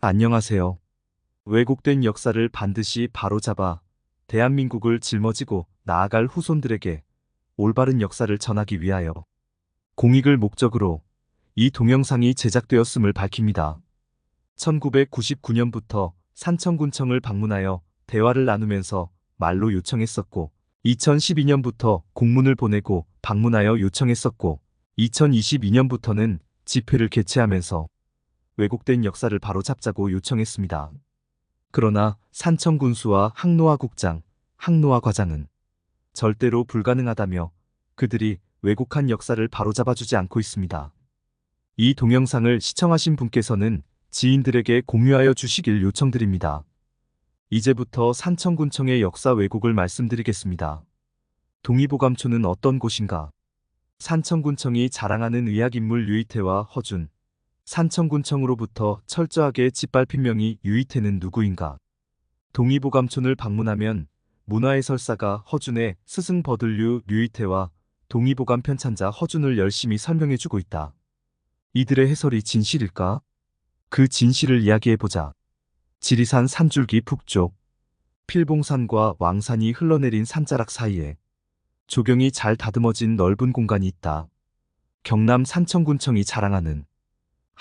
안녕하세요. 왜곡된 역사를 반드시 바로잡아 대한민국을 짊어지고 나아갈 후손들에게 올바른 역사를 전하기 위하여 공익을 목적으로 이 동영상이 제작되었음을 밝힙니다. 1999년부터 산청군청을 방문하여 대화를 나누면서 말로 요청했었고, 2012년부터 공문을 보내고 방문하여 요청했었고, 2022년부터는 집회를 개최하면서 왜곡된 역사를 바로잡자고 요청했습니다. 그러나 산청군수와 항노화 국장, 항노화 과장은 절대로 불가능하다며 그들이 왜곡한 역사를 바로잡아주지 않고 있습니다. 이 동영상을 시청하신 분께서는 지인들에게 공유하여 주시길 요청드립니다. 이제부터 산청군청의 역사 왜곡을 말씀드리겠습니다. 동의보감초는 어떤 곳인가? 산청군청이 자랑하는 의학인물 류이태와 허준, 산청군청으로부터 철저하게 짓밟힌 명의 류이태는 누구인가? 동의보감촌을 방문하면 문화해설사가 허준의 스승 버들류 류이태와 동의보감 편찬자 허준을 열심히 설명해주고 있다. 이들의 해설이 진실일까? 그 진실을 이야기해보자. 지리산 산줄기 북쪽, 필봉산과 왕산이 흘러내린 산자락 사이에 조경이 잘 다듬어진 넓은 공간이 있다. 경남 산청군청이 자랑하는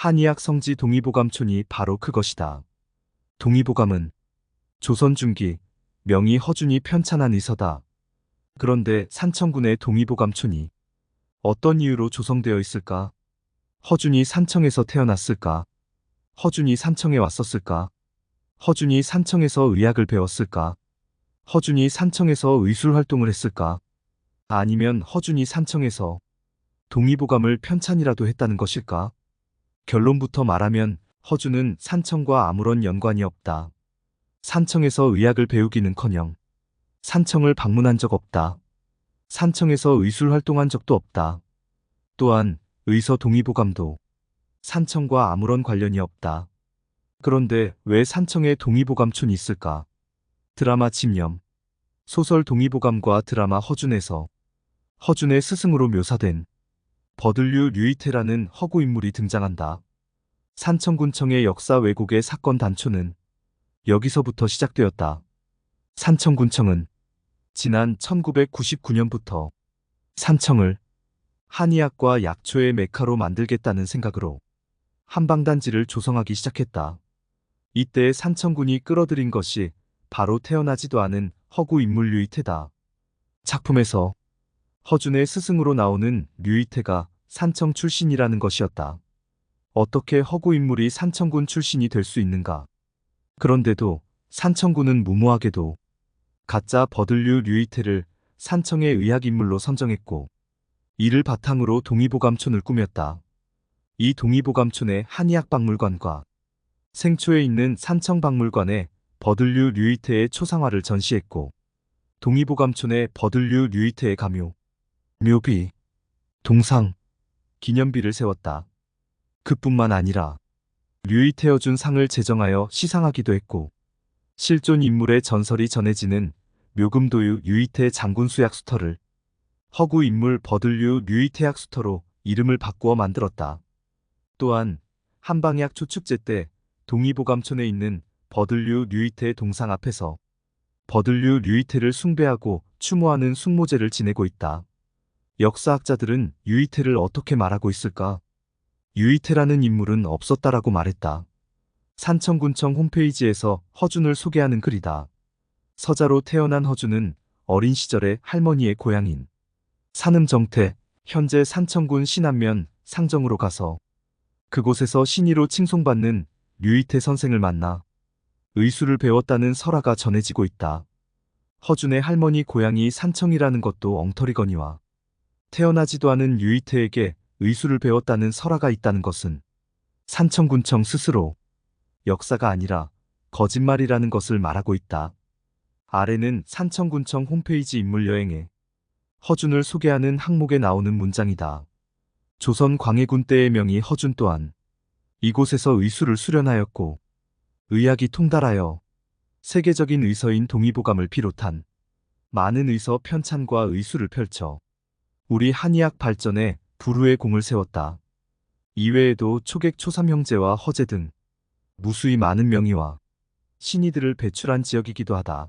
한의학 성지 동의보감촌이 바로 그것이다. 동의보감은 조선 중기 명의 허준이 편찬한 의서다. 그런데 산청군의 동의보감촌이 어떤 이유로 조성되어 있을까? 허준이 산청에서 태어났을까? 허준이 산청에 왔었을까? 허준이 산청에서 의학을 배웠을까? 허준이 산청에서 의술 활동을 했을까? 아니면 허준이 산청에서 동의보감을 편찬이라도 했다는 것일까? 결론부터 말하면 허준은 산청과 아무런 연관이 없다. 산청에서 의학을 배우기는커녕 산청을 방문한 적 없다. 산청에서 의술 활동한 적도 없다. 또한 의서 동의보감도 산청과 아무런 관련이 없다. 그런데 왜 산청에 동의보감촌이 있을까? 드라마 집념, 소설 동의보감과 드라마 허준에서 허준의 스승으로 묘사된 버들류 류이태라는 허구 인물이 등장한다. 산청군청의 역사 왜곡의 사건 단초는 여기서부터 시작되었다. 산청군청은 지난 1999년부터 산청을 한의학과 약초의 메카로 만들겠다는 생각으로 한방단지를 조성하기 시작했다. 이때 산청군이 끌어들인 것이 바로 태어나지도 않은 허구 인물 류이태다. 작품에서 허준의 스승으로 나오는 류이태가 산청 출신이라는 것이었다. 어떻게 허구 인물이 산청군 출신이 될 수 있는가? 그런데도 산청군은 무모하게도 가짜 버들류 류이태를 산청의 의학인물로 선정했고, 이를 바탕으로 동의보감촌을 꾸몄다. 이 동의보감촌의 한의학박물관과 생초에 있는 산청박물관에 버들류 류이태의 초상화를 전시했고, 동의보감촌에 버들류 류이태의 가묘, 묘비, 동상, 기념비를 세웠다. 그뿐만 아니라 류이태어 준 상을 제정하여 시상하기도 했고, 실존 인물의 전설이 전해지는 묘금도유 류이태 장군수약수터를 허구 인물 버들류 류이태약수터로 이름을 바꾸어 만들었다. 또한 한방약 초축제 때 동의보감촌에 있는 버들류 류이태 동상 앞에서 버들류 류이태를 숭배하고 추모하는 숭모제를 지내고 있다. 역사학자들은 류이태를 어떻게 말하고 있을까? 류이태라는 인물은 없었다라고 말했다. 산청군청 홈페이지에서 허준을 소개하는 글이다. 서자로 태어난 허준은 어린 시절에 할머니의 고향인 산음정태, 현재 산청군 신안면 상정으로 가서 그곳에서 신의로 칭송받는 류이태 선생을 만나 의술을 배웠다는 설화가 전해지고 있다. 허준의 할머니 고향이 산청이라는 것도 엉터리거니와 태어나지도 않은 류이태에게 의술을 배웠다는 설화가 있다는 것은 산청군청 스스로 역사가 아니라 거짓말이라는 것을 말하고 있다. 아래는 산청군청 홈페이지 인물여행에 허준을 소개하는 항목에 나오는 문장이다. 조선 광해군 때의 명의 허준 또한 이곳에서 의술을 수련하였고, 의학이 통달하여 세계적인 의서인 동의보감을 비롯한 많은 의서 편찬과 의술을 펼쳐 우리 한의학 발전에 불후의 공을 세웠다. 이외에도 초객 초삼형제와 허제 등 무수히 많은 명의와 신의들을 배출한 지역이기도 하다.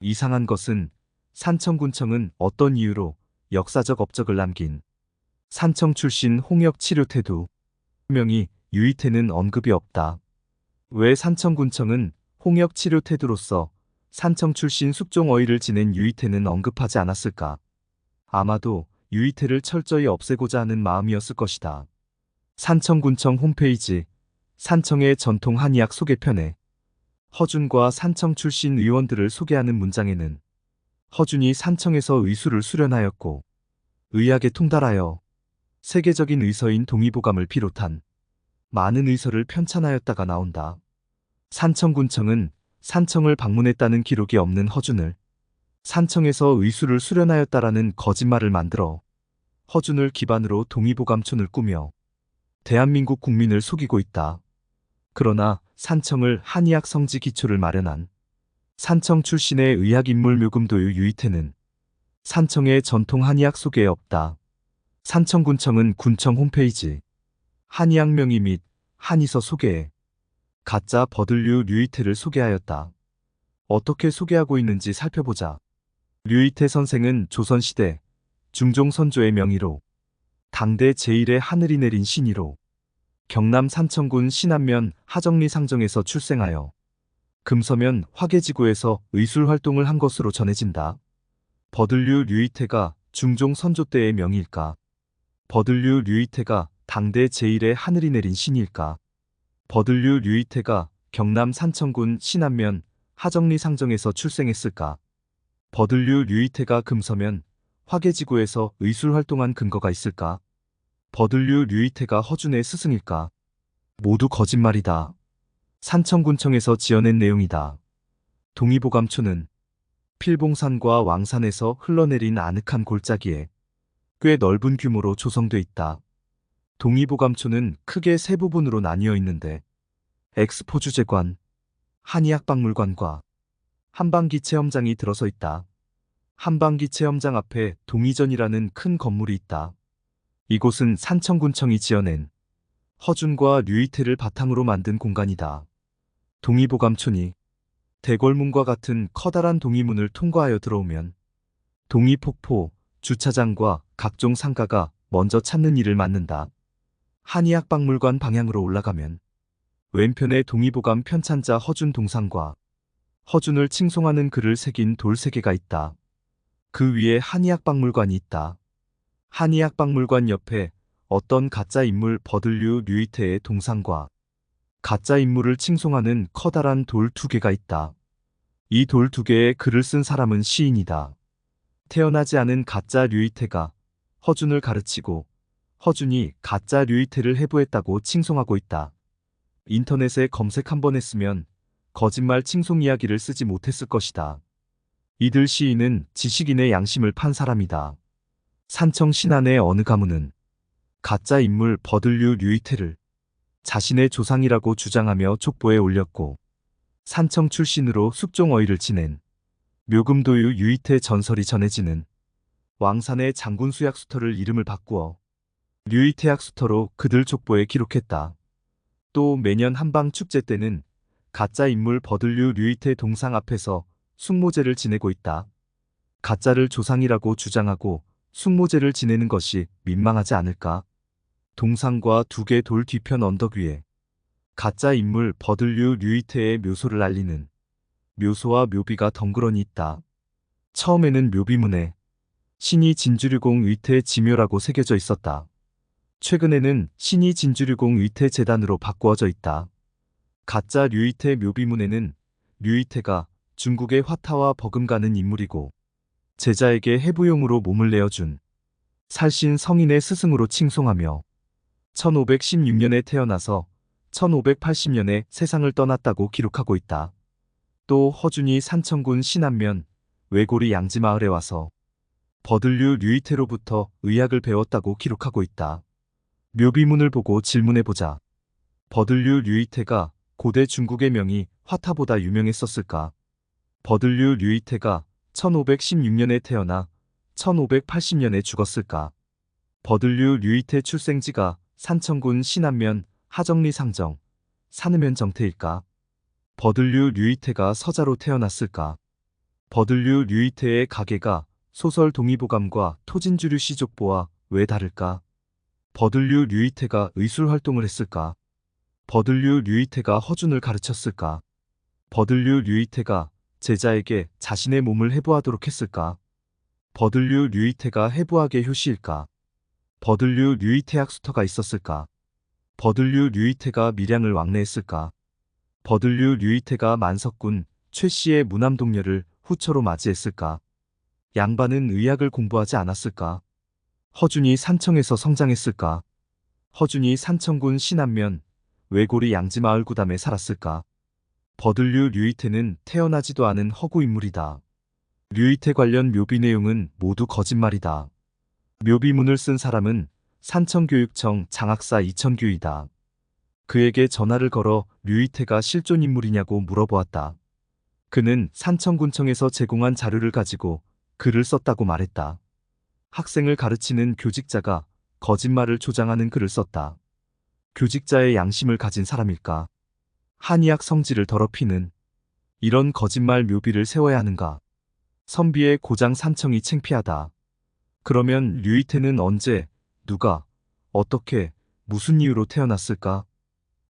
이상한 것은 산청군청은 어떤 이유로 역사적 업적을 남긴 산청 출신 홍역 치료태두 명이 유이태는 언급이 없다. 왜 산청군청은 홍역 치료태두로서 산청 출신 숙종어의를 지낸 유이태는 언급하지 않았을까? 아마도 유이태를 철저히 없애고자 하는 마음이었을 것이다. 산청군청 홈페이지 산청의 전통 한의학 소개편에 허준과 산청 출신 의원들을 소개하는 문장에는 허준이 산청에서 의술을 수련하였고 의학에 통달하여 세계적인 의서인 동의보감을 비롯한 많은 의서를 편찬하였다가 나온다. 산청군청은 산청을 방문했다는 기록이 없는 허준을 산청에서 의술을 수련하였다라는 거짓말을 만들어 허준을 기반으로 동의보감촌을 꾸며 대한민국 국민을 속이고 있다. 그러나 산청을 한의학 성지 기초를 마련한 산청 출신의 의학인물 묘금도유 유이태는 산청의 전통 한의학 소개에 없다. 산청군청은 군청 홈페이지 한의학 명의 및 한의서 소개에 가짜 버들류 류이태를 소개하였다. 어떻게 소개하고 있는지 살펴보자. 류이태 선생은 조선시대 중종 선조의 명의로 당대 제1의 하늘이 내린 신의로 경남 산청군 신안면 하정리 상정에서 출생하여 금서면 화계지구에서 의술 활동을 한 것으로 전해진다. 버들류 류이태가 중종 선조 때의 명의일까? 버들류 류이태가 당대 제1의 하늘이 내린 신일까? 버들류 류이태가 경남 산청군 신안면 하정리 상정에서 출생했을까? 버들류 류이태가 금서면 화계지구에서 의술 활동한 근거가 있을까? 버들류 류이태가 허준의 스승일까? 모두 거짓말이다. 산청군청에서 지어낸 내용이다. 동의보감초는 필봉산과 왕산에서 흘러내린 아늑한 골짜기에 꽤 넓은 규모로 조성돼 있다. 동의보감초는 크게 세 부분으로 나뉘어 있는데 엑스포주제관, 한의학박물관과 한방기체험장이 들어서 있다. 한방기체험장 앞에 동의전이라는 큰 건물이 있다. 이곳은 산청군청이 지어낸 허준과 류이태를 바탕으로 만든 공간이다. 동의보감촌이 대궐문과 같은 커다란 동의문을 통과하여 들어오면 동의폭포, 주차장과 각종 상가가 먼저 찾는 일을 맡는다. 한의학박물관 방향으로 올라가면 왼편에 동의보감 편찬자 허준 동상과 허준을 칭송하는 글을 새긴 돌 3개가 있다. 그 위에 한의학박물관이 있다. 한의학박물관 옆에 어떤 가짜 인물 버들류 류이태의 동상과 가짜 인물을 칭송하는 커다란 돌 2개가 있다. 이 돌 2개에 글을 쓴 사람은 시인이다. 태어나지 않은 가짜 류이태가 허준을 가르치고 허준이 가짜 류이태를 해부했다고 칭송하고 있다. 인터넷에 검색 한번 했으면 거짓말 칭송 이야기를 쓰지 못했을 것이다. 이들 시인은 지식인의 양심을 판 사람이다. 산청 신안의 어느 가문은 가짜 인물 버들류 류이태를 자신의 조상이라고 주장하며 족보에 올렸고 산청 출신으로 숙종어의를 지낸 묘금도유 유이태 전설이 전해지는 왕산의 장군수약수터를 이름을 바꾸어 류이태약수터로 그들 족보에 기록했다. 또 매년 한방축제 때는 가짜 인물 버들류 류이태 동상 앞에서 숙모제를 지내고 있다. 가짜를 조상이라고 주장하고 숙모제를 지내는 것이 민망하지 않을까? 동상과 2개 돌 뒤편 언덕 위에 가짜 인물 버들류 류이태의 묘소를 알리는 묘소와 묘비가 덩그러니 있다. 처음에는 묘비문에 신이 진주류공 의태 지묘라고 새겨져 있었다. 최근에는 신이 진주류공 의태 재단으로 바꾸어져 있다. 가짜 류이태 묘비문에는 류이태가 중국의 화타와 버금가는 인물이고 제자에게 해부용으로 몸을 내어준 살신 성인의 스승으로 칭송하며 1516년에 태어나서 1580년에 세상을 떠났다고 기록하고 있다. 또 허준이 산청군 신안면 외고리 양지마을에 와서 버들류 류이태로부터 의학을 배웠다고 기록하고 있다. 묘비문을 보고 질문해보자. 버들류 류이태가 고대 중국의 명이 화타보다 유명했었을까? 버들류 류이태가 1516년에 태어나 1580년에 죽었을까? 버들류 류이태 출생지가 산청군 신안면 하정리 상정, 산으면 정태일까? 버들류 류이태가 서자로 태어났을까? 버들류 류이태의 가계가 소설 동의보감과 토진주류 시족보와 왜 다를까? 버들류 류이태가 의술 활동을 했을까? 버들류 류이태가 허준을 가르쳤을까? 버들류 류이태가 제자에게 자신의 몸을 해부하도록 했을까? 버들류 류이태가 해부학의 효시일까? 버들류 류이태학 수터가 있었을까? 버들류 류이태가 밀양을 왕래했을까? 버들류 류이태가 만석군 최 씨의 무남동녀를 후처로 맞이했을까? 양반은 의학을 공부하지 않았을까? 허준이 산청에서 성장했을까? 허준이 산청군 신안면 외고리 양지마을 구담에 살았을까? 버들류 류이태는 태어나지도 않은 허구 인물이다. 류이태 관련 묘비 내용은 모두 거짓말이다. 묘비문을 쓴 사람은 산청교육청 장학사 이천규이다. 그에게 전화를 걸어 류이태가 실존 인물이냐고 물어보았다. 그는 산청군청에서 제공한 자료를 가지고 글을 썼다고 말했다. 학생을 가르치는 교직자가 거짓말을 조장하는 글을 썼다. 교직자의 양심을 가진 사람일까? 한의학 성질을 더럽히는 이런 거짓말 묘비를 세워야 하는가? 선비의 고장 산청이 창피하다. 그러면 류이태는 언제, 누가, 어떻게, 무슨 이유로 태어났을까?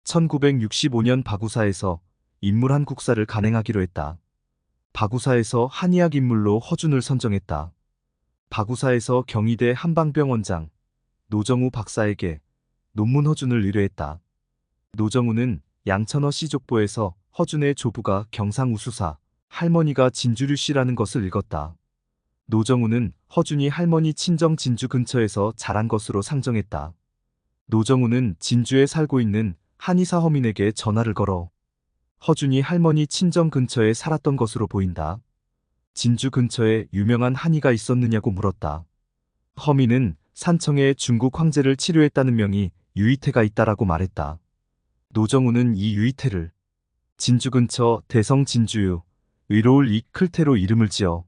1965년 바구사에서 인물 한 국사를 간행하기로 했다. 바구사에서 한의학 인물로 허준을 선정했다. 바구사에서 경희대 한방병원장 노정우 박사에게 논문 허준을 의뢰했다. 노정우는 양천어 시족보에서 허준의 조부가 경상우수사, 할머니가 진주류 씨라는 것을 읽었다. 노정우는 허준이 할머니 친정 진주 근처에서 자란 것으로 상정했다. 노정우는 진주에 살고 있는 한의사 허민에게 전화를 걸어 허준이 할머니 친정 근처에 살았던 것으로 보인다. 진주 근처에 유명한 한의가 있었느냐고 물었다. 허민은 산청에 중국 황제를 치료했다는 명의 유이태가 있다라고 말했다. 노정우는 이 유이태를 진주 근처 대성 진주유 의로울 이 클태로 이름을 지어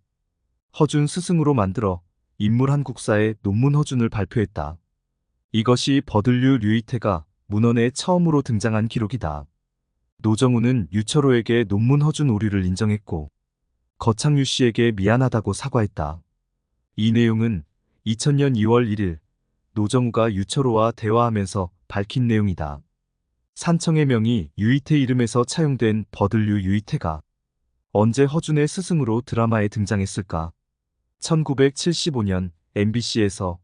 허준 스승으로 만들어 인물 한 국사에 논문 허준을 발표했다. 이것이 버들류 류이태가 문헌에 처음으로 등장한 기록이다. 노정우는 유철호에게 논문 허준 오류를 인정했고 거창유 씨에게 미안하다고 사과했다. 이 내용은 2000년 2월 1일 노정우가 유철호와 대화하면서 밝힌 내용이다. 산청의 명이 유이태 이름에서 차용된 버들류 유이태가 언제 허준의 스승으로 드라마에 등장했을까? 1975년 MBC에서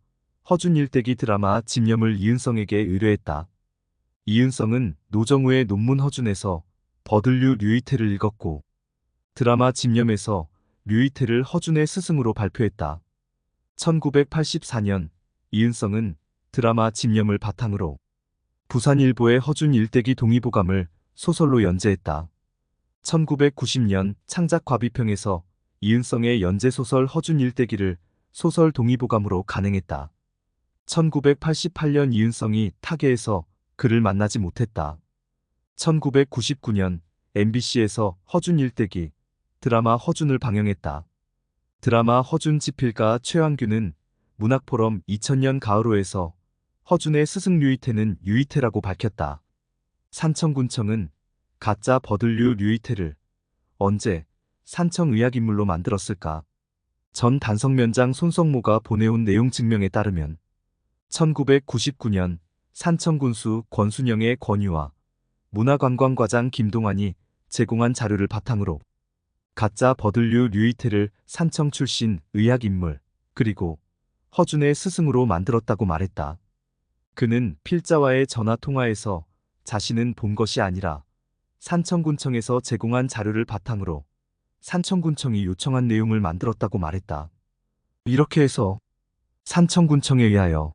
허준 일대기 드라마 집념을 이은성에게 의뢰했다. 이은성은 노정우의 논문 허준에서 버들류 류이태를 읽었고 드라마 집념에서 류이태를 허준의 스승으로 발표했다. 1984년 이은성은 드라마 집념을 바탕으로 부산일보의 허준 일대기 동의보감을 소설로 연재했다. 1990년 창작과비평에서 이은성의 연재소설 허준 일대기를 소설 동의보감으로 간행했다. 1988년 이은성이 타계에서 그를 만나지 못했다. 1999년 MBC에서 허준 일대기 드라마 허준을 방영했다. 드라마 허준 집필가 최완규는 문학포럼 2000년 가을호에서 허준의 스승 류이태는 유이태라고 밝혔다. 산청군청은 가짜 버들류 류이태를 언제 산청의학인물로 만들었을까? 전 단성면장 손성모가 보내온 내용 증명에 따르면 1999년 산청군수 권순영의 권유와 문화관광과장 김동환이 제공한 자료를 바탕으로 가짜 버들류 류이태를 산청 출신 의학인물 그리고 허준의 스승으로 만들었다고 말했다. 그는 필자와의 전화통화에서 자신은 본 것이 아니라 산청군청에서 제공한 자료를 바탕으로 산청군청이 요청한 내용을 만들었다고 말했다. 이렇게 해서 산청군청에 의하여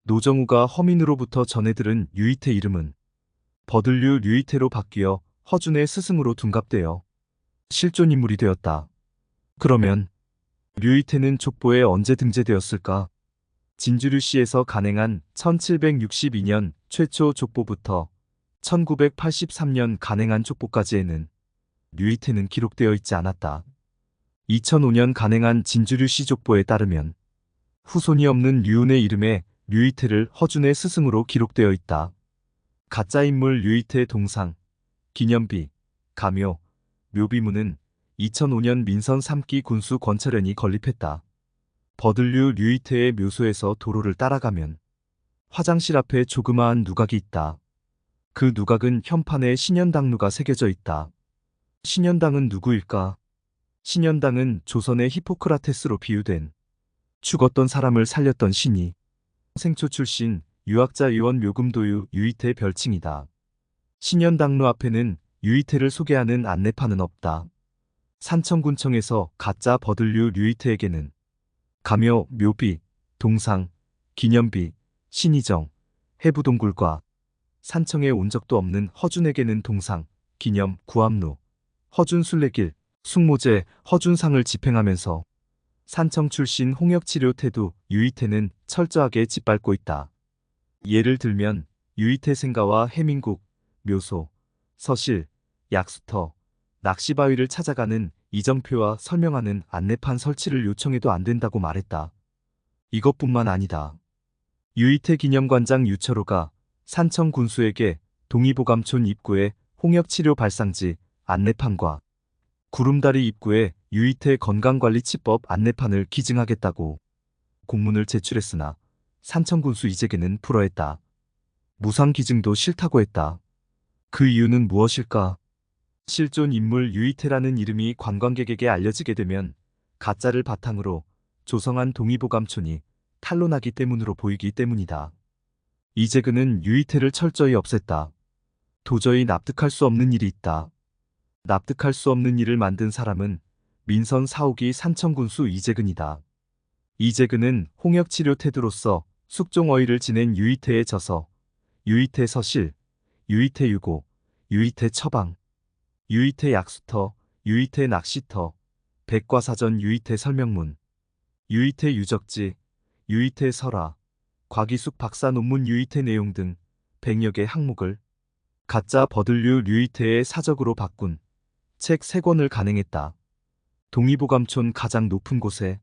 노정우가 허민으로부터 전해들은 유이태 이름은 버들류 류이태로 바뀌어 허준의 스승으로 둔갑되어 실존 인물이 되었다. 그러면 류이태는 족보에 언제 등재되었을까? 진주류씨에서 간행한 1762년 최초 족보부터 1983년 간행한 족보까지에는 류이태는 기록되어 있지 않았다. 2005년 간행한 진주류씨 족보에 따르면 후손이 없는 류운의 이름에 류이태를 허준의 스승으로 기록되어 있다. 가짜인물 류이태 동상, 기념비, 가묘, 묘비문은 2005년 민선 3기 군수 권철현이 건립했다. 버들류 류이태의 묘소에서 도로를 따라가면 화장실 앞에 조그마한 누각이 있다. 그 누각은 현판에 신현당루가 새겨져 있다. 신현당은 누구일까? 신현당은 조선의 히포크라테스로 비유된 죽었던 사람을 살렸던 신이 생초 출신 유학자 유원 묘금도유 유이태 별칭이다. 신현당루 앞에는 유이태를 소개하는 안내판은 없다. 산청군청에서 가짜 버들류 류이태에게는 가묘, 묘비, 동상, 기념비, 신의정, 해부동굴과 산청에 온 적도 없는 허준에게는 동상, 기념, 구암루, 허준 순례길, 숙모제, 허준상을 집행하면서 산청 출신 홍역치료 태두 유이태는 철저하게 짓밟고 있다. 예를 들면 유이태 생가와 해민국, 묘소, 서실, 약수터, 낚시바위를 찾아가는 이정표와 설명하는 안내판 설치를 요청해도 안 된다고 말했다. 이것뿐만 아니다. 유이태 기념관장 유철호가 산청 군수에게 동의보감촌 입구에 홍역치료 발상지 안내판과 구름다리 입구에 유이태 건강관리치법 안내판을 기증하겠다고 공문을 제출했으나 산청군수 이재계는 불허했다. 무상기증도 싫다고 했다. 그 이유는 무엇일까? 실존 인물 유이태라는 이름이 관광객에게 알려지게 되면 가짜를 바탕으로 조성한 동의보감촌이 탄로나기 때문으로 보이기 때문이다. 이재근은 유이태를 철저히 없앴다. 도저히 납득할 수 없는 일이 있다. 납득할 수 없는 일을 만든 사람은 민선 4호기 산청군수 이재근이다. 이재근은 홍역치료 태두로서 숙종어휘를 지낸 유이태에 져서 유이태 서실, 유이태 유고, 유이태 처방, 유이태 약수터, 유이태 낚시터, 백과사전 유이태 설명문, 유이태 유적지, 유이태 설화, 곽이숙 박사 논문 유이태 내용 등 100여 개 항목을 가짜 버들류 류이태의 사적으로 바꾼 책 3권을 간행했다. 동의보감촌 가장 높은 곳에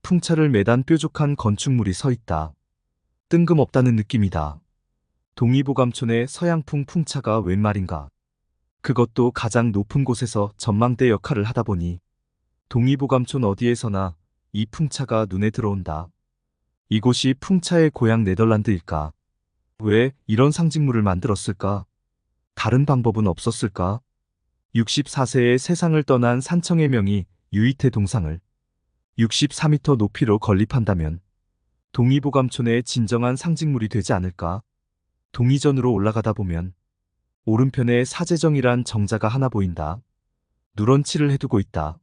풍차를 매단 뾰족한 건축물이 서 있다. 뜬금없다는 느낌이다. 동의보감촌의 서양풍 풍차가 웬 말인가. 그것도 가장 높은 곳에서 전망대 역할을 하다 보니 동의보감촌 어디에서나 이 풍차가 눈에 들어온다. 이곳이 풍차의 고향 네덜란드일까? 왜 이런 상징물을 만들었을까? 다른 방법은 없었을까? 64세에 세상을 떠난 산청의 명의 유이태 동상을 64m 높이로 건립한다면 동의보감촌의 진정한 상징물이 되지 않을까? 동의전으로 올라가다 보면 오른편에 사제정이란 정자가 하나 보인다. 누런치를 해두고 있다.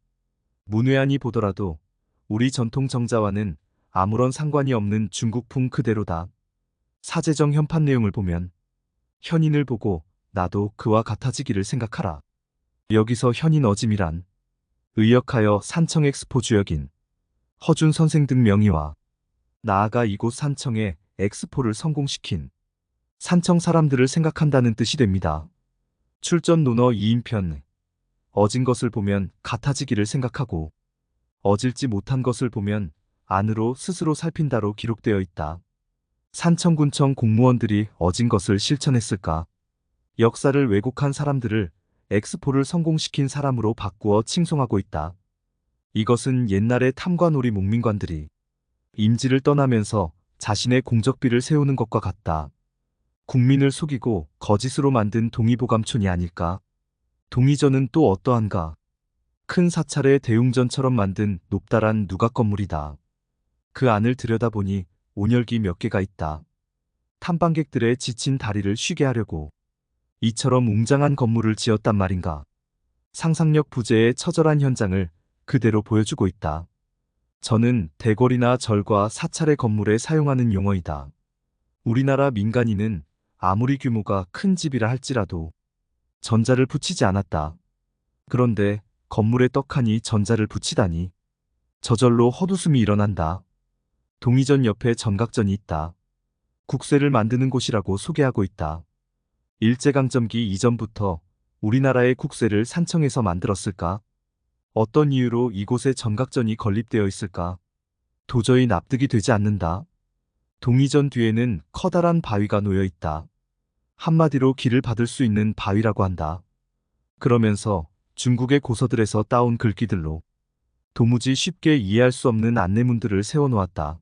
문외한이 보더라도 우리 전통 정자와는 아무런 상관이 없는 중국풍 그대로다. 사제정 현판 내용을 보면 현인을 보고 나도 그와 같아지기를 생각하라. 여기서 현인 어짐이란 의역하여 산청 엑스포 주역인 허준 선생 등 명의와 나아가 이곳 산청에 엑스포를 성공시킨 산청 사람들을 생각한다는 뜻이 됩니다. 출전 논어 2인편 어진 것을 보면 같아지기를 생각하고 어질지 못한 것을 보면 안으로 스스로 살핀다로 기록되어 있다. 산청군청 공무원들이 어진 것을 실천했을까? 역사를 왜곡한 사람들을 엑스포를 성공시킨 사람으로 바꾸어 칭송하고 있다. 이것은 옛날의 탐관오리 목민관들이 임지를 떠나면서 자신의 공적비를 세우는 것과 같다. 국민을 속이고 거짓으로 만든 동의보감촌이 아닐까? 동의전은 또 어떠한가? 큰 사찰의 대웅전처럼 만든 높다란 누각 건물이다. 그 안을 들여다보니 온열기 몇 개가 있다. 탐방객들의 지친 다리를 쉬게 하려고 이처럼 웅장한 건물을 지었단 말인가. 상상력 부재의 처절한 현장을 그대로 보여주고 있다. 저는 대궐이나 절과 사찰의 건물에 사용하는 용어이다. 우리나라 민간인은 아무리 규모가 큰 집이라 할지라도 전자를 붙이지 않았다. 그런데 건물에 떡하니 전자를 붙이다니. 저절로 헛웃음이 일어난다. 동의전 옆에 전각전이 있다. 국세를 만드는 곳이라고 소개하고 있다. 일제강점기 이전부터 우리나라의 국세를 산청에서 만들었을까? 어떤 이유로 이곳에 전각전이 건립되어 있을까? 도저히 납득이 되지 않는다. 동의전 뒤에는 커다란 바위가 놓여 있다. 한마디로 길을 받을 수 있는 바위라고 한다. 그러면서 중국의 고서들에서 따온 글귀들로 도무지 쉽게 이해할 수 없는 안내문들을 세워놓았다.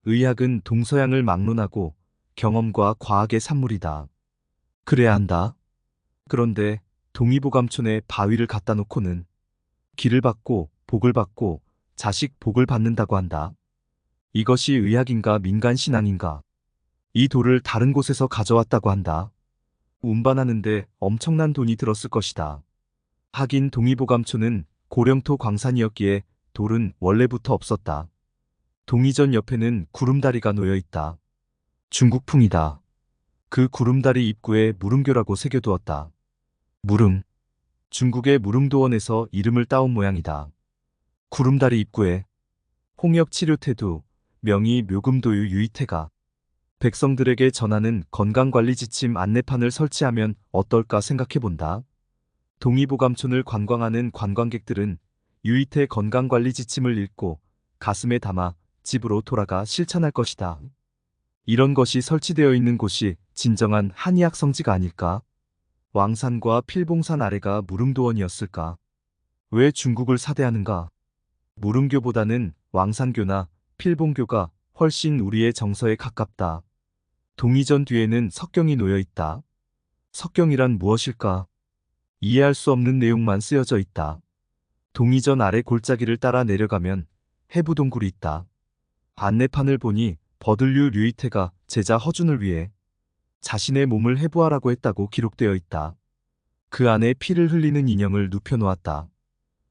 의학은 동서양을 막론하고 경험과 과학의 산물이다. 그래야 한다. 그런데 동의보감촌에 바위를 갖다 놓고는 길을 받고 복을 받고 자식 복을 받는다고 한다. 이것이 의학인가 민간 신앙인가? 이 돌을 다른 곳에서 가져왔다고 한다. 운반하는데 엄청난 돈이 들었을 것이다. 하긴 동의보감촌은 고령토 광산이었기에 돌은 원래부터 없었다. 동의전 옆에는 구름다리가 놓여 있다. 중국풍이다. 그 구름다리 입구에 무릉교라고 새겨두었다. 무릉. 중국의 무릉도원에서 이름을 따온 모양이다. 구름다리 입구에 홍역치료태두, 명의 묘금도유 유의태가 백성들에게 전하는 건강관리 지침 안내판을 설치하면 어떨까 생각해본다. 동의보감촌을 관광하는 관광객들은 유의태 건강관리 지침을 읽고 가슴에 담아 집으로 돌아가 실천할 것이다. 이런 것이 설치되어 있는 곳이 진정한 한의학 성지가 아닐까? 왕산과 필봉산 아래가 무릉도원이었을까? 왜 중국을 사대하는가? 무릉교보다는 왕산교나 필봉교가 훨씬 우리의 정서에 가깝다. 동의전 뒤에는 석경이 놓여 있다. 석경이란 무엇일까? 이해할 수 없는 내용만 쓰여져 있다. 동의전 아래 골짜기를 따라 내려가면 해부동굴이 있다. 안내판을 보니 버들류 류이태가 제자 허준을 위해 자신의 몸을 해부하라고 했다고 기록되어 있다. 그 안에 피를 흘리는 인형을 눕혀놓았다.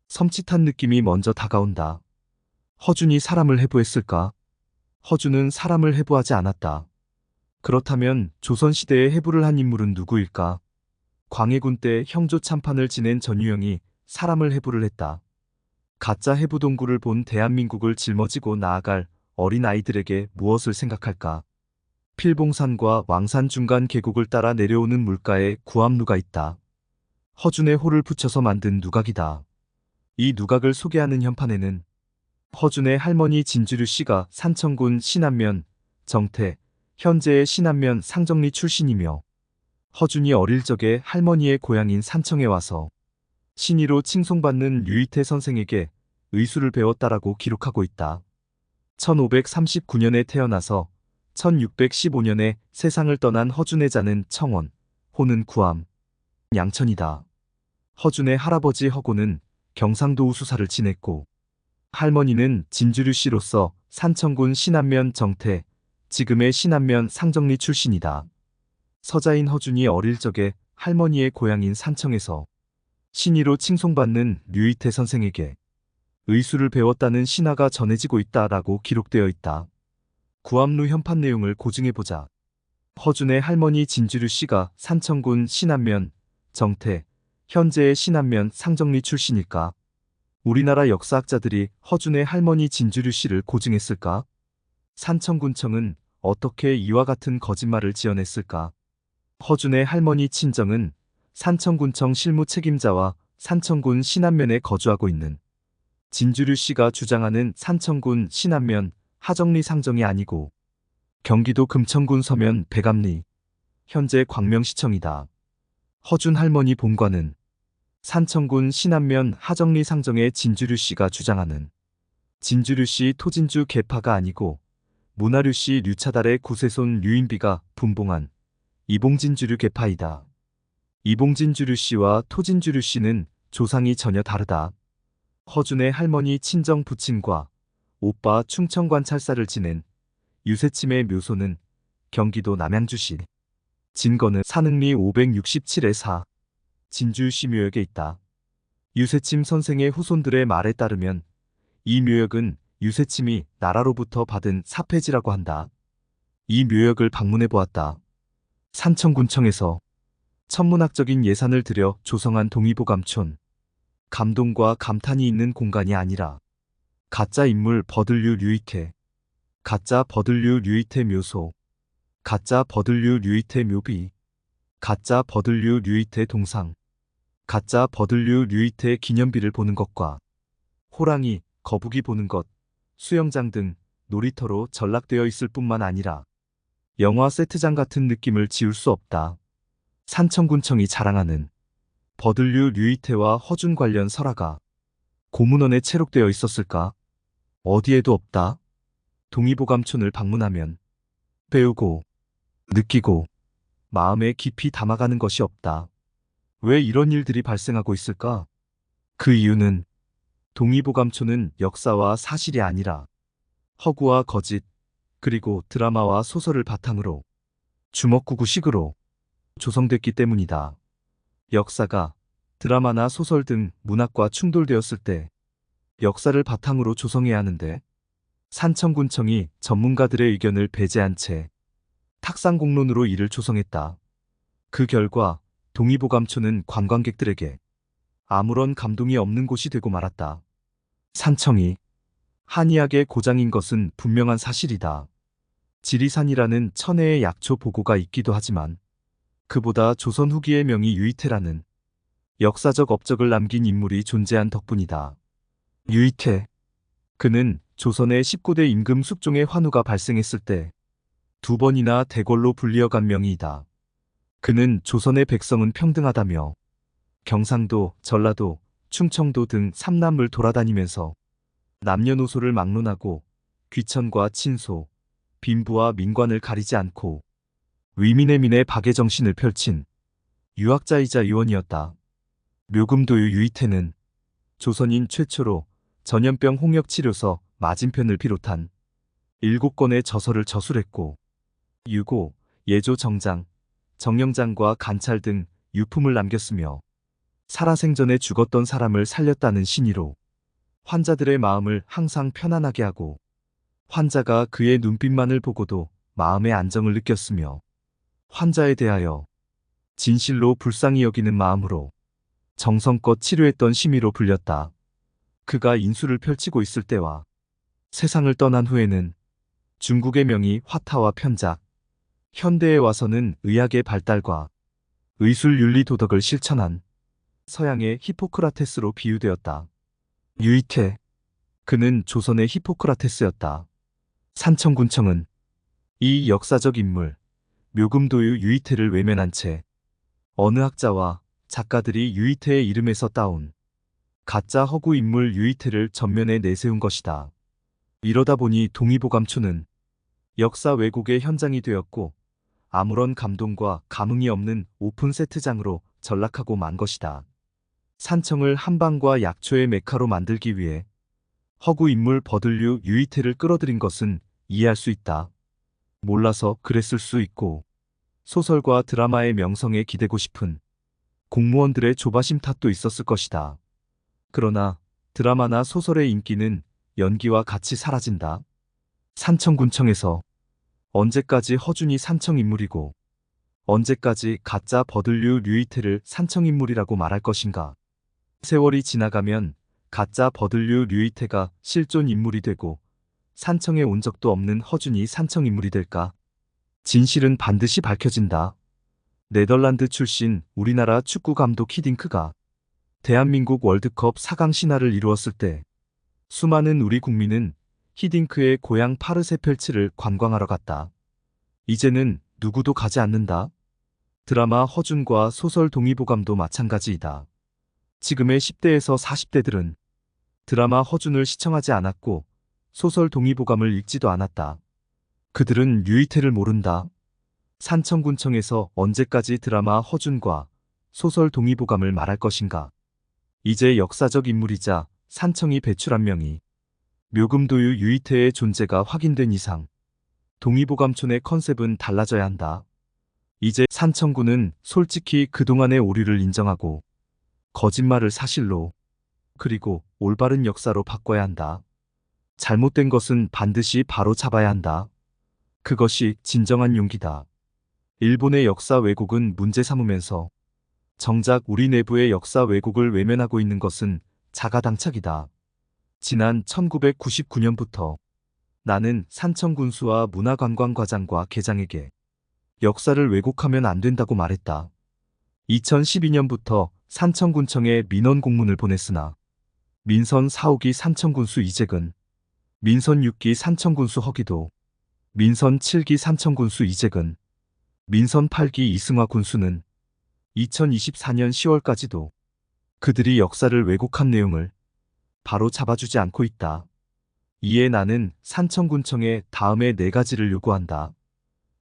섬찟한 느낌이 먼저 다가온다. 허준이 사람을 해부했을까? 허준은 사람을 해부하지 않았다. 그렇다면 조선시대에 해부를 한 인물은 누구일까? 광해군 때 형조 참판을 지낸 전유영이 사람을 해부를 했다. 가짜 해부 동굴을 본 대한민국을 짊어지고 나아갈 어린 아이들에게 무엇을 생각할까? 필봉산과 왕산 중간 계곡을 따라 내려오는 물가에 구암루가 있다. 허준의 호를 붙여서 만든 누각이다. 이 누각을 소개하는 현판에는 허준의 할머니 진주류 씨가 산청군 신안면 정태, 현재의 신안면 상정리 출신이며 허준이 어릴 적에 할머니의 고향인 산청에 와서 신의로 칭송받는 류이태 선생에게 의술을 배웠다라고 기록하고 있다. 1539년에 태어나서 1615년에 세상을 떠난 허준의 자는 청원, 호는 구암, 양천이다. 허준의 할아버지 허고는 경상도 우수사를 지냈고 할머니는 진주류 씨로서 산청군 신안면 정태, 지금의 신안면 상정리 출신이다. 서자인 허준이 어릴 적에 할머니의 고향인 산청에서 신의로 칭송받는 류이태 선생에게 의술을 배웠다는 신화가 전해지고 있다라고 기록되어 있다. 구암루 현판 내용을 고증해보자. 허준의 할머니 진주류 씨가 산청군 신안면, 정태, 현재의 신안면 상정리 출신일까? 우리나라 역사학자들이 허준의 할머니 진주류 씨를 고증했을까? 산청군청은 어떻게 이와 같은 거짓말을 지어냈을까? 허준의 할머니 친정은 산청군청 실무 책임자와 산청군 신안면에 거주하고 있는 진주류 씨가 주장하는 산청군 신안면 하정리 상정이 아니고 경기도 금천군 서면 백암리, 현재 광명시청이다. 허준 할머니 본관은 산청군 신안면 하정리 상정의 진주류 씨가 주장하는 진주류 씨 토진주 계파가 아니고 문화류 씨 류차달의 구세손 류인비가 분봉한 이봉진주류 계파이다. 이봉진주류 씨와 토진주류 씨는 조상이 전혀 다르다. 허준의 할머니 친정 부친과 오빠 충청관찰사를 지낸 유세침의 묘소는 경기도 남양주시 진거는 산흥리 567의 4 진주시 묘역에 있다. 유세침 선생의 후손들의 말에 따르면 이 묘역은 유세침이 나라로부터 받은 사패지라고 한다. 이 묘역을 방문해 보았다. 산청군청에서 천문학적인 예산을 들여 조성한 동의보감촌. 감동과 감탄이 있는 공간이 아니라 가짜 인물 버들류 류이태, 가짜 버들류 류이태 묘소, 가짜 버들류 류이태 묘비, 가짜 버들류 류이태 동상, 가짜 버들류 류이태 기념비를 보는 것과 호랑이, 거북이 보는 것, 수영장 등 놀이터로 전락되어 있을 뿐만 아니라 영화 세트장 같은 느낌을 지울 수 없다. 산청군청이 자랑하는 버들류 류이태와 허준 관련 설화가 고문원에 채록되어 있었을까? 어디에도 없다. 동의보감촌을 방문하면 배우고 느끼고 마음에 깊이 담아가는 것이 없다. 왜 이런 일들이 발생하고 있을까? 그 이유는 동의보감촌은 역사와 사실이 아니라 허구와 거짓, 그리고 드라마와 소설을 바탕으로 주먹구구식으로 조성됐기 때문이다. 역사가 드라마나 소설 등 문학과 충돌되었을 때 역사를 바탕으로 조성해야 하는데 산청군청이 전문가들의 의견을 배제한 채 탁상공론으로 이를 조성했다. 그 결과 동의보감촌은 관광객들에게 아무런 감동이 없는 곳이 되고 말았다. 산청이 한의학의 고장인 것은 분명한 사실이다. 지리산이라는 천혜의 약초 보고가 있기도 하지만 그보다 조선 후기의 명의 유이태라는 역사적 업적을 남긴 인물이 존재한 덕분이다. 유이태. 그는 조선의 19대 임금 숙종의 환우가 발생했을 때 2번이나 대궐로 불리어간 명의이다. 그는 조선의 백성은 평등하다며 경상도, 전라도, 충청도 등 삼남을 돌아다니면서 남녀노소를 막론하고 귀천과 친소, 빈부와 민관을 가리지 않고 위민의 민의 박애 정신을 펼친 유학자이자 의원이었다. 묘금도유 유이태는 조선인 최초로 전염병 홍역 치료서 맞은편을 비롯한 7권의 저서를 저술했고 유고, 예조 정장, 정령장과 관찰 등 유품을 남겼으며 살아생전에 죽었던 사람을 살렸다는 신의로 환자들의 마음을 항상 편안하게 하고 환자가 그의 눈빛만을 보고도 마음의 안정을 느꼈으며 환자에 대하여 진실로 불쌍히 여기는 마음으로 정성껏 치료했던 심의로 불렸다. 그가 인수를 펼치고 있을 때와 세상을 떠난 후에는 중국의 명의 화타와 편작, 현대에 와서는 의학의 발달과 의술 윤리 도덕을 실천한 서양의 히포크라테스로 비유되었다. 유이태. 그는 조선의 히포크라테스였다. 산청군청은 이 역사적 인물, 묘금도유 유이태를 외면한 채 어느 학자와 작가들이 유이태의 이름에서 따온 가짜 허구 인물 유이태를 전면에 내세운 것이다. 이러다 보니 동의보감촌은 역사 왜곡의 현장이 되었고 아무런 감동과 감흥이 없는 오픈 세트장으로 전락하고 만 것이다. 산청을 한방과 약초의 메카로 만들기 위해 허구 인물 버들류 유이태를 끌어들인 것은 이해할 수 있다. 몰라서 그랬을 수 있고 소설과 드라마의 명성에 기대고 싶은 공무원들의 조바심 탓도 있었을 것이다. 그러나 드라마나 소설의 인기는 연기와 같이 사라진다. 산청군청에서 언제까지 허준이 산청인물이고 언제까지 가짜 버들류 류이태를 산청인물이라고 말할 것인가. 세월이 지나가면 가짜 버들류 류이태가 실존 인물이 되고 산청에 온 적도 없는 허준이 산청인물이 될까? 진실은 반드시 밝혀진다. 네덜란드 출신 우리나라 축구 감독 히딩크가 대한민국 월드컵 4강 신화를 이루었을 때 수많은 우리 국민은 히딩크의 고향 파르세펠츠를 관광하러 갔다. 이제는 누구도 가지 않는다. 드라마 허준과 소설 동의보감도 마찬가지이다. 지금의 10대에서 40대들은 드라마 허준을 시청하지 않았고 소설 동의보감을 읽지도 않았다. 그들은 유이태를 모른다. 산청군청에서 언제까지 드라마 허준과 소설 동의보감을 말할 것인가. 이제 역사적 인물이자 산청이 배출한 명의 묘금도유 유이태의 존재가 확인된 이상 동의보감촌의 컨셉은 달라져야 한다. 이제 산청군은 솔직히 그동안의 오류를 인정하고 거짓말을 사실로 그리고 올바른 역사로 바꿔야 한다. 잘못된 것은 반드시 바로 잡아야 한다. 그것이 진정한 용기다. 일본의 역사 왜곡은 문제 삼으면서 정작 우리 내부의 역사 왜곡을 외면하고 있는 것은 자가당착이다. 지난 1999년부터 나는 산청군수와 문화관광과장과 계장에게 역사를 왜곡하면 안 된다고 말했다. 2012년부터 산청군청에 민원 공문을 보냈으나 민선 4호기 산청군수 이재근, 민선 6기 산청군수 허기도, 민선 7기 산청군수 이재근, 민선 8기 이승화 군수는 2024년 10월까지도 그들이 역사를 왜곡한 내용을 바로 잡아주지 않고 있다. 이에 나는 산청군청에 다음에 4가지를 요구한다.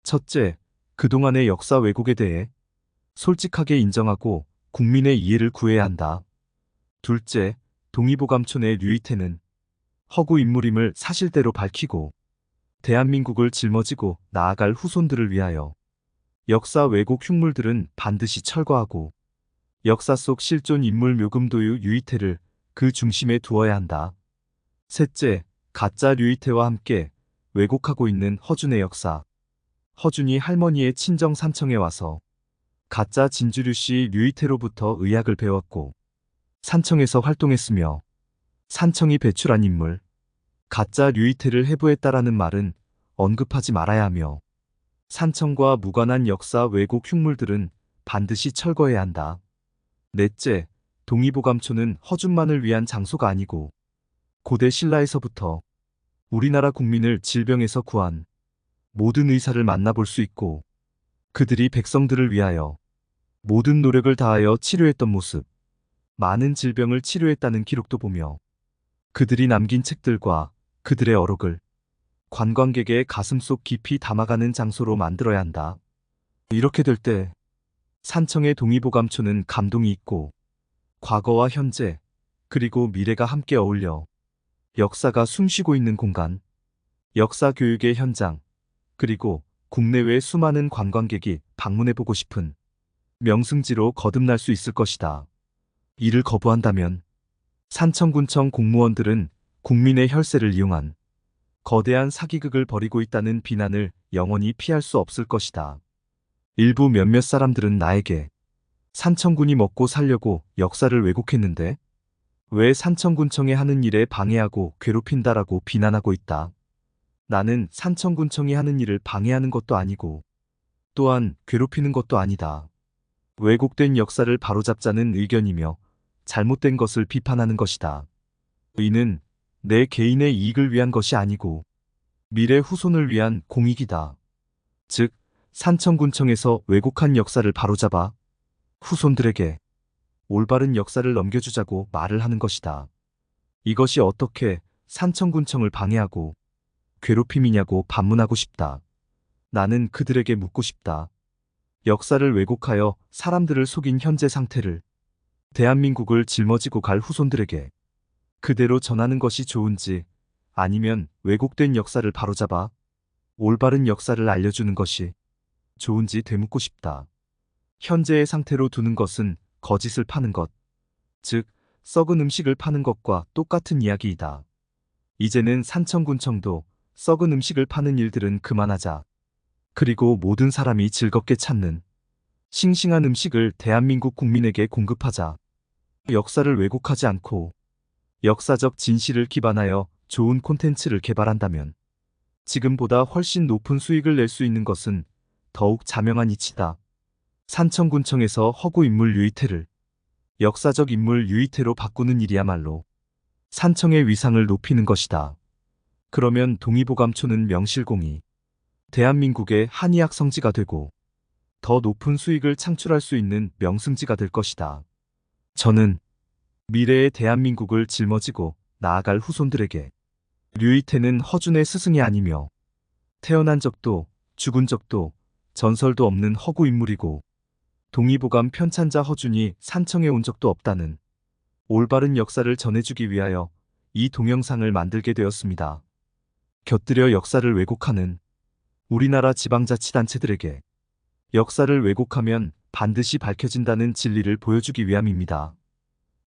첫째, 그동안의 역사 왜곡에 대해 솔직하게 인정하고 국민의 이해를 구해야 한다. 둘째, 동의보감촌의 류이태는 허구 인물임을 사실대로 밝히고 대한민국을 짊어지고 나아갈 후손들을 위하여 역사 왜곡 흉물들은 반드시 철거하고 역사 속 실존 인물 묘금도유 류이태를 그 중심에 두어야 한다. 셋째, 가짜 류이태와 함께 왜곡하고 있는 허준의 역사. 허준이 할머니의 친정 산청에 와서 가짜 진주류씨 류이태로부터 의학을 배웠고 산청에서 활동했으며 산청이 배출한 인물, 가짜 류이태를 해부했다라는 말은 언급하지 말아야 하며 산청과 무관한 역사 왜곡 흉물들은 반드시 철거해야 한다. 넷째, 동의보감촌은 허준만을 위한 장소가 아니고 고대 신라에서부터 우리나라 국민을 질병에서 구한 모든 의사를 만나볼 수 있고 그들이 백성들을 위하여 모든 노력을 다하여 치료했던 모습, 많은 질병을 치료했다는 기록도 보며 그들이 남긴 책들과 그들의 어록을 관광객의 가슴속 깊이 담아가는 장소로 만들어야 한다. 이렇게 될 때 산청의 동의보감촌은 감동이 있고 과거와 현재 그리고 미래가 함께 어울려 역사가 숨쉬고 있는 공간, 역사 교육의 현장, 그리고 국내외 수많은 관광객이 방문해보고 싶은 명승지로 거듭날 수 있을 것이다. 이를 거부한다면 산청군청 공무원들은 국민의 혈세를 이용한 거대한 사기극을 벌이고 있다는 비난을 영원히 피할 수 없을 것이다. 일부 몇몇 사람들은 나에게 산청군이 먹고 살려고 역사를 왜곡했는데 왜 산청군청이 하는 일에 방해하고 괴롭힌다라고 비난하고 있다. 나는 산청군청이 하는 일을 방해하는 것도 아니고 또한 괴롭히는 것도 아니다. 왜곡된 역사를 바로잡자는 의견이며 잘못된 것을 비판하는 것이다. 이는 내 개인의 이익을 위한 것이 아니고 미래 후손을 위한 공익이다. 즉, 산청군청에서 왜곡한 역사를 바로잡아 후손들에게 올바른 역사를 넘겨주자고 말을 하는 것이다. 이것이 어떻게 산청군청을 방해하고 괴롭힘이냐고 반문하고 싶다. 나는 그들에게 묻고 싶다. 역사를 왜곡하여 사람들을 속인 현재 상태를 대한민국을 짊어지고 갈 후손들에게 그대로 전하는 것이 좋은지 아니면 왜곡된 역사를 바로잡아 올바른 역사를 알려주는 것이 좋은지 되묻고 싶다. 현재의 상태로 두는 것은 거짓을 파는 것, 즉 썩은 음식을 파는 것과 똑같은 이야기이다. 이제는 산청군청도 썩은 음식을 파는 일들은 그만하자. 그리고 모든 사람이 즐겁게 찾는 싱싱한 음식을 대한민국 국민에게 공급하자. 역사를 왜곡하지 않고 역사적 진실을 기반하여 좋은 콘텐츠를 개발한다면 지금보다 훨씬 높은 수익을 낼 수 있는 것은 더욱 자명한 이치다. 산청군청에서 허구 인물 유이태를 역사적 인물 유이태로 바꾸는 일이야말로 산청의 위상을 높이는 것이다. 그러면 동의보감촌은 명실공히 대한민국의 한의학 성지가 되고 더 높은 수익을 창출할 수 있는 명승지가 될 것이다. 저는 미래의 대한민국을 짊어지고 나아갈 후손들에게 류이태는 허준의 스승이 아니며 태어난 적도 죽은 적도 전설도 없는 허구 인물이고 동의보감 편찬자 허준이 산청에 온 적도 없다는 올바른 역사를 전해주기 위하여 이 동영상을 만들게 되었습니다. 곁들여 역사를 왜곡하는 우리나라 지방자치단체들에게 역사를 왜곡하면 반드시 밝혀진다는 진리를 보여주기 위함입니다.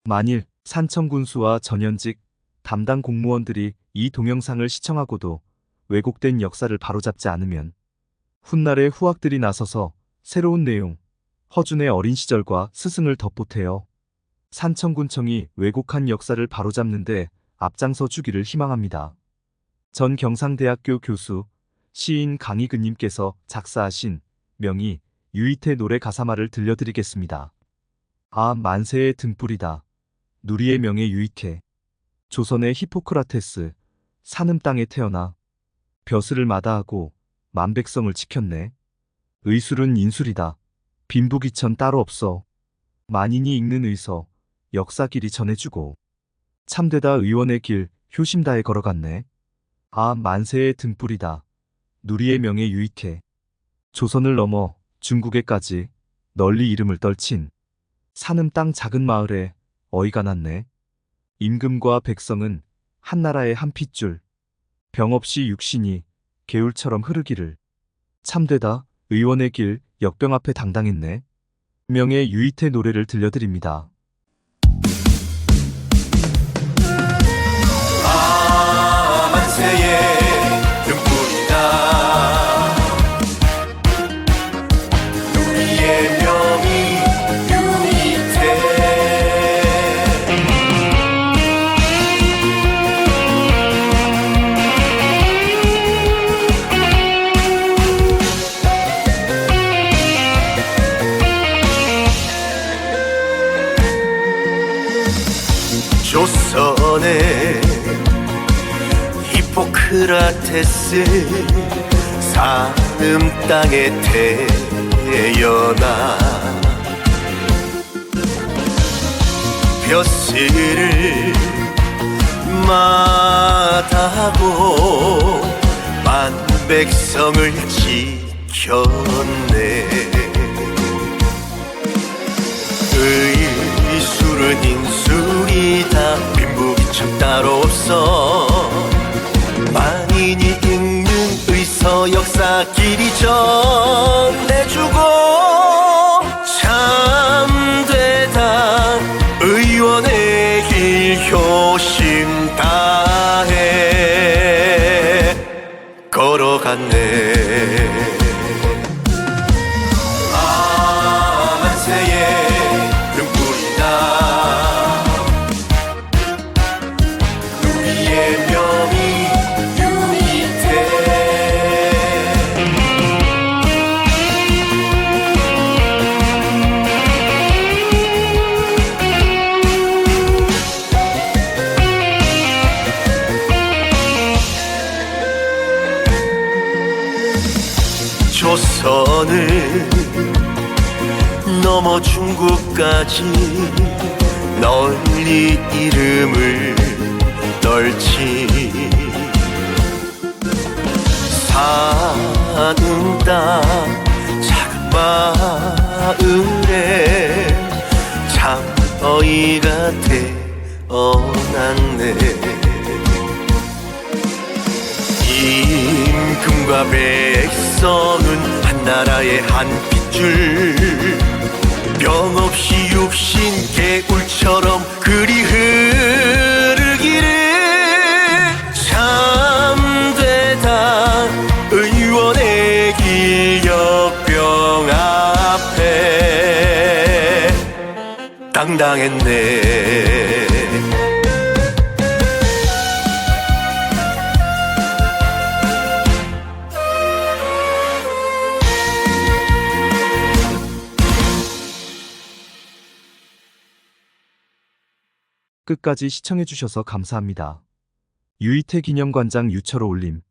만일 산청군수와 전현직 담당 공무원들이 이 동영상을 시청하고도 왜곡된 역사를 바로잡지 않으면 훗날의 후학들이 나서서 새로운 내용, 허준의 어린 시절과 스승을 덧보태어 산청군청이 왜곡한 역사를 바로잡는데 앞장서 주기를 희망합니다. 전 경상대학교 교수, 시인 강희근님께서 작사하신 명의 유이태 노래 가사말을 들려드리겠습니다. 아 만세의 등불이다. 누리의 명예 유이태. 조선의 히포크라테스. 산음 땅에 태어나 벼슬을 마다하고 만백성을 지켰네. 의술은 인술이다. 빈부귀천 따로 없어. 만인이 읽는 의서, 역사길이 전해주고. 참되다 의원의 길, 효심 다해 걸어갔네. 아, 만세의 등불이다. 누리의 명예 유익해. 조선을 넘어 중국에까지 널리 이름을 떨친 산음 땅 작은 마을에 어이가 났네. 임금과 백성은 한나라의 한 핏줄, 병 없이 육신이 개울처럼 흐르기를. 참되다 의원의 길 역병 앞에 당당했네. 명예 유이태 노래를 들려드립니다. 아, 만세의 등불이다. 우리의 명이 유이태. 조선의 히포크라테스 산음 땅에 태어나 벼슬을 마다하고 만백성을 지켰네. 의술은 인술이다. 빈부귀천 따로 없어. 만인이 읽는 의서 역사길이 전해주고. 참되다 의원의 길 효심 다해 걸어갔네. 조선을 넘어 중국까지 널리 이름을 떨친 산음 땅 작은 마을에 참 어이가 태어났네. 임금과 백성은 한나라의 한 핏줄, 병 없이 육신 개울처럼 그리 흐르기를. 참되다 의원의 길 역병 앞에 당당했네. 끝까지 시청해주셔서 감사합니다. 유이태 기념관장 유철호 올림.